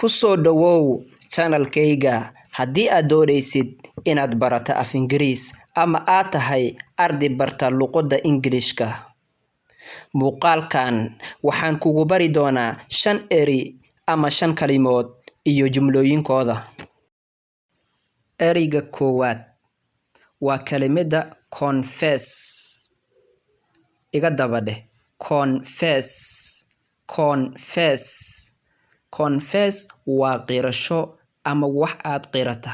Ku soo dhawow channel-kayga haddii aad doonaysid inaad barato af Ingiriis ama aad tahay arday barta luqadda Ingiriiska. Muuqaalkan waxaan kugu bari doonaa 5 eray ama 5 kalimood iyo jumlooyinkooda. Ereyga koowaad waa kelimada confess. Iga daba dheh confess. Confess. Confess waa qirasho ama wax aad qirata.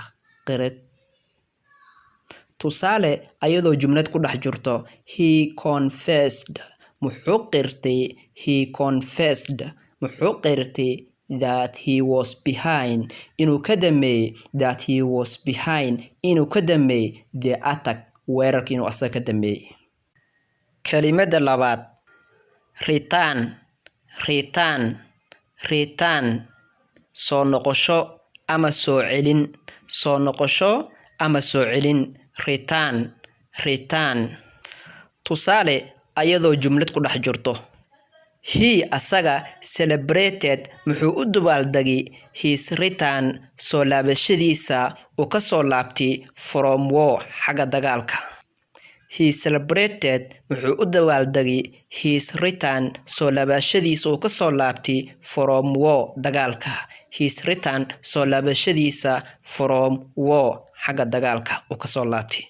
Tusaale ayadoo jumlad ku dhex jirto he confessed. Muxuu qirtay? He confessed. Muxuu qirtay that he was behind. Inuu ka dambeeyay that he was behind. Inuu ka dambeeyay the attack. Weerarka inuu asaga ka dambeeyay. Kelimada labaad return. Return. Return. Soo noqosho ama soo celin. Soo noqosho ama soo celin. Return. Return. Tusaale ayadoo jumlad ku dhex jirto he asaga celebrated muxuu u dabaaldegay his return soo laabashadiisa uu ka soo laabtay from war xagga dagaalka. He celebrated muxuu u dabaaldegay his return soo laabashadiisa uu ka soo laabtay from war dagaalka. His return soo laabashadiisa from war xagga dagaalka uu ka soo laabtay.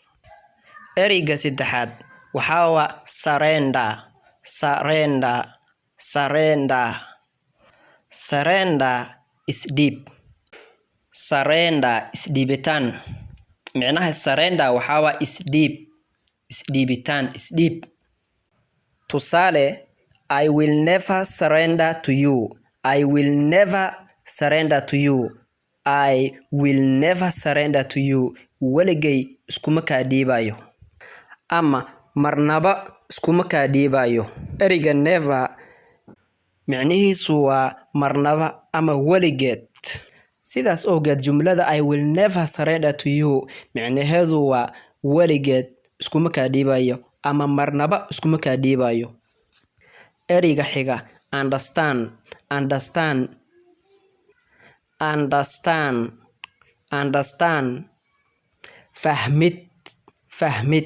Ereyga saddexaad waxaa waa surrender. Surrender. Surrender. Surrender is deep. Surrender is dhiibitaan. Micnaha surrender waxaa waa is deep. Is dhiibitaan. Is deep. Tusaale I will never surrender to you. I will never surrender to you. I will never surrender to you. Waligay iskuma kaa dhiibayo. Ama marnaba iskuma kaa dhiibayo. Ereyga never micnihiisu waa marnaba ama weligeed. Sidaas awgeed jumlada I will never surrender to you micnaheedu waa weligeed iskuma kaa dhiibayo ama marnaba iskuma kaa dhiibayo. Ereyga xiga understand. Understand. Understand. Understand. Fahmid. Fahmid.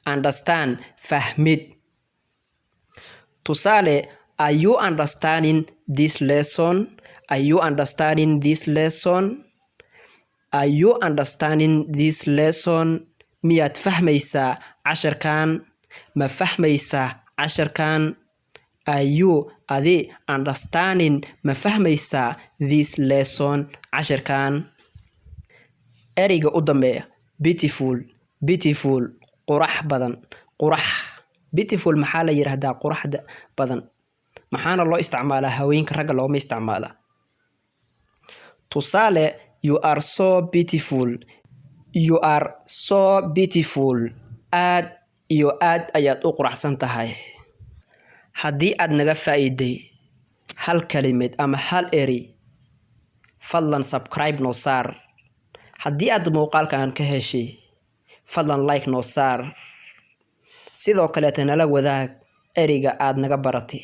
Understand. Fahmid. Tusaale are you understanding this lesson? Are you understanding this lesson? Are you understanding this lesson? Miyaad fahmaysaa casharkan? Ma fahmaysaa casharkan? Are you adi understanding ma fahmaysaa this lesson casharkan? Ereyga u dambeeya beautiful. Beautiful. Qurax badan. Qurax. Beautiful maxaa la yiraahdaa quraxda badan. Maxaana loo isticmaalaa haweenka ragga looma isticmaala. Tusaale you are so beautiful. You are so beautiful. Aad iyo aad ayaad u quraxsan tahay. Haddii aad naga faa'iiday hal kalimad ama hal erey fadlan subscribe noo saar. Haddii aad muuqaalkan ka heshay fadlan like noo saar. Sidoo kale nala wadaag ereyga aad naga baratay.